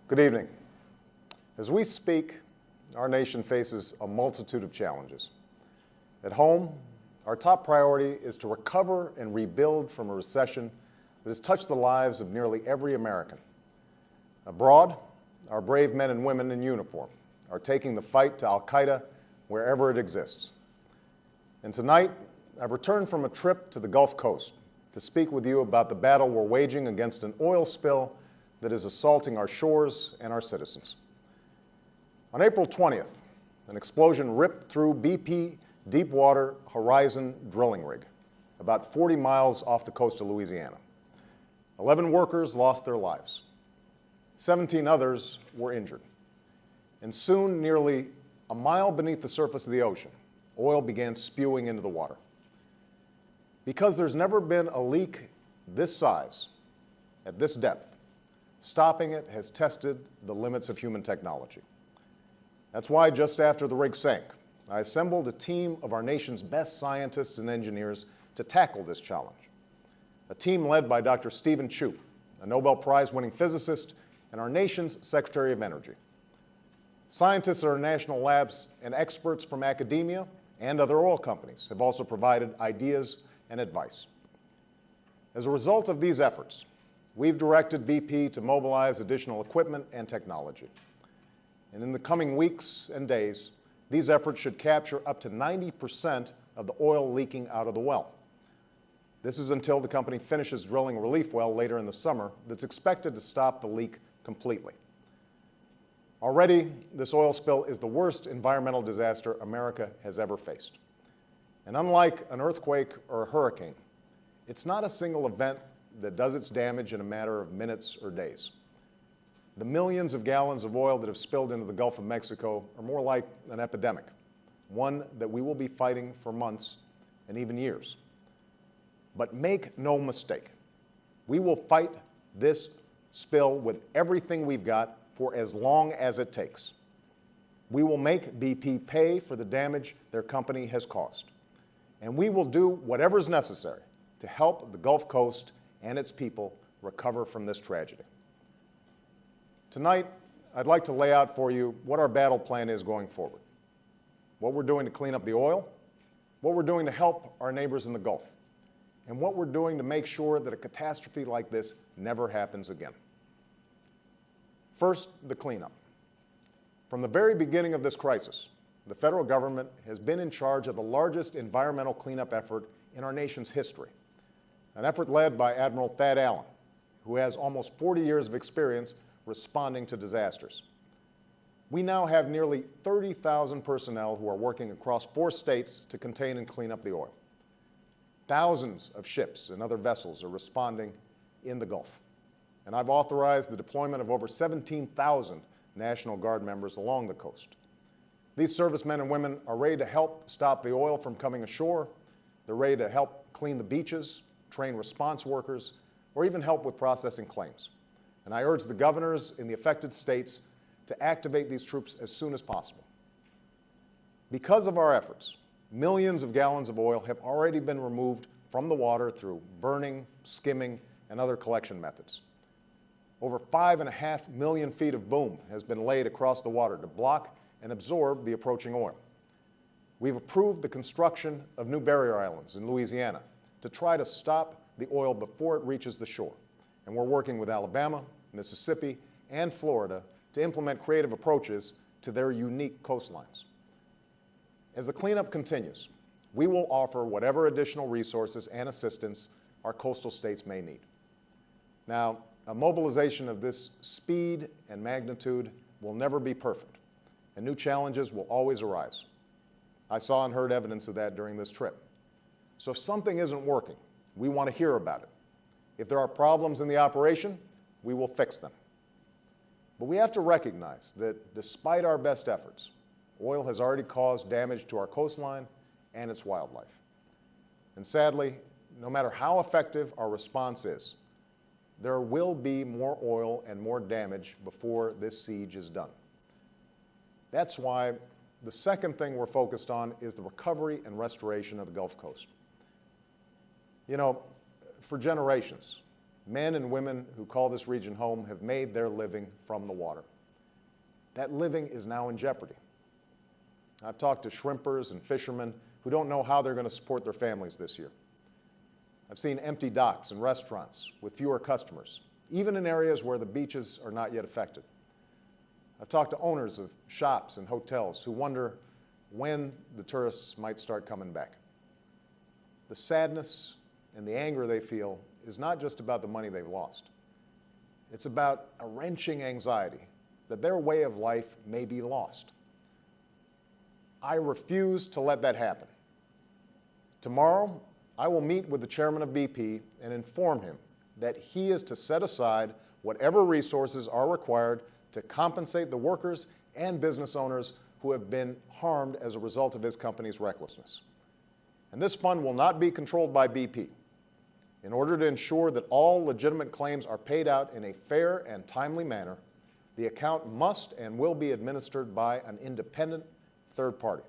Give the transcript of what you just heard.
Good evening. As we speak, our nation faces a multitude of challenges. At home, our top priority is to recover and rebuild from a recession that has touched the lives of nearly every American. Abroad, our brave men and women in uniform are taking the fight to Al-Qaeda wherever it exists. And tonight, I've returned from a trip to the Gulf Coast to speak with you about the battle we're waging against an oil spill that is assaulting our shores and our citizens. On April 20th, an explosion ripped through BP Deepwater Horizon drilling rig, about 40 miles off the coast of Louisiana. 11 workers lost their lives. 17 others were injured. And soon, nearly a mile beneath the surface of the ocean, oil began spewing into the water. Because there's never been a leak this size, at this depth, stopping it has tested the limits of human technology. That's why just after the rig sank, I assembled a team of our nation's best scientists and engineers to tackle this challenge. A team led by Dr. Stephen Chu, a Nobel Prize-winning physicist and our nation's Secretary of Energy. Scientists at our national labs and experts from academia and other oil companies have also provided ideas and advice. As a result of these efforts, we've directed BP to mobilize additional equipment and technology. And in the coming weeks and days, these efforts should capture up to 90% of the oil leaking out of the well. This is until the company finishes drilling a relief well later in the summer that's expected to stop the leak completely. Already, this oil spill is the worst environmental disaster America has ever faced. And unlike an earthquake or a hurricane, it's not a single event that does its damage in a matter of minutes or days. The millions of gallons of oil that have spilled into the Gulf of Mexico are more like an epidemic, one that we will be fighting for months and even years. But make no mistake, we will fight this spill with everything we've got for as long as it takes. We will make BP pay for the damage their company has caused. And we will do whatever's necessary to help the Gulf Coast and its people recover from this tragedy. Tonight, I'd like to lay out for you what our battle plan is going forward, what we're doing to clean up the oil, what we're doing to help our neighbors in the Gulf, and what we're doing to make sure that a catastrophe like this never happens again. First, the cleanup. From the very beginning of this crisis, the federal government has been in charge of the largest environmental cleanup effort in our nation's history, an effort led by Admiral Thad Allen, who has almost 40 years of experience responding to disasters. We now have nearly 30,000 personnel who are working across 4 states to contain and clean up the oil. Thousands of ships and other vessels are responding in the Gulf. And I've authorized the deployment of over 17,000 National Guard members along the coast. These servicemen and women are ready to help stop the oil from coming ashore. They're ready to help clean the beaches, train response workers, or even help with processing claims. And I urge the governors in the affected states to activate these troops as soon as possible. Because of our efforts, millions of gallons of oil have already been removed from the water through burning, skimming, and other collection methods. Over 5.5 million feet of boom has been laid across the water to block and absorb the approaching oil. We've approved the construction of new barrier islands in Louisiana to try to stop the oil before it reaches the shore. And we're working with Alabama, Mississippi, and Florida to implement creative approaches to their unique coastlines. As the cleanup continues, we will offer whatever additional resources and assistance our coastal states may need. Now, a mobilization of this speed and magnitude will never be perfect, and new challenges will always arise. I saw and heard evidence of that during this trip. So if something isn't working, we want to hear about it. If there are problems in the operation, we will fix them. But we have to recognize that despite our best efforts, oil has already caused damage to our coastline and its wildlife. And sadly, no matter how effective our response is, there will be more oil and more damage before this siege is done. That's why the second thing we're focused on is the recovery and restoration of the Gulf Coast. You know, for generations, men and women who call this region home have made their living from the water. That living is now in jeopardy. I've talked to shrimpers and fishermen who don't know how they're going to support their families this year. I've seen empty docks and restaurants with fewer customers, even in areas where the beaches are not yet affected. I've talked to owners of shops and hotels who wonder when the tourists might start coming back. The sadness and the anger they feel is not just about the money they've lost. It's about a wrenching anxiety that their way of life may be lost. I refuse to let that happen. Tomorrow, I will meet with the chairman of BP and inform him that he is to set aside whatever resources are required to compensate the workers and business owners who have been harmed as a result of his company's recklessness. And this fund will not be controlled by BP. In order to ensure that all legitimate claims are paid out in a fair and timely manner, the account must and will be administered by an independent third party.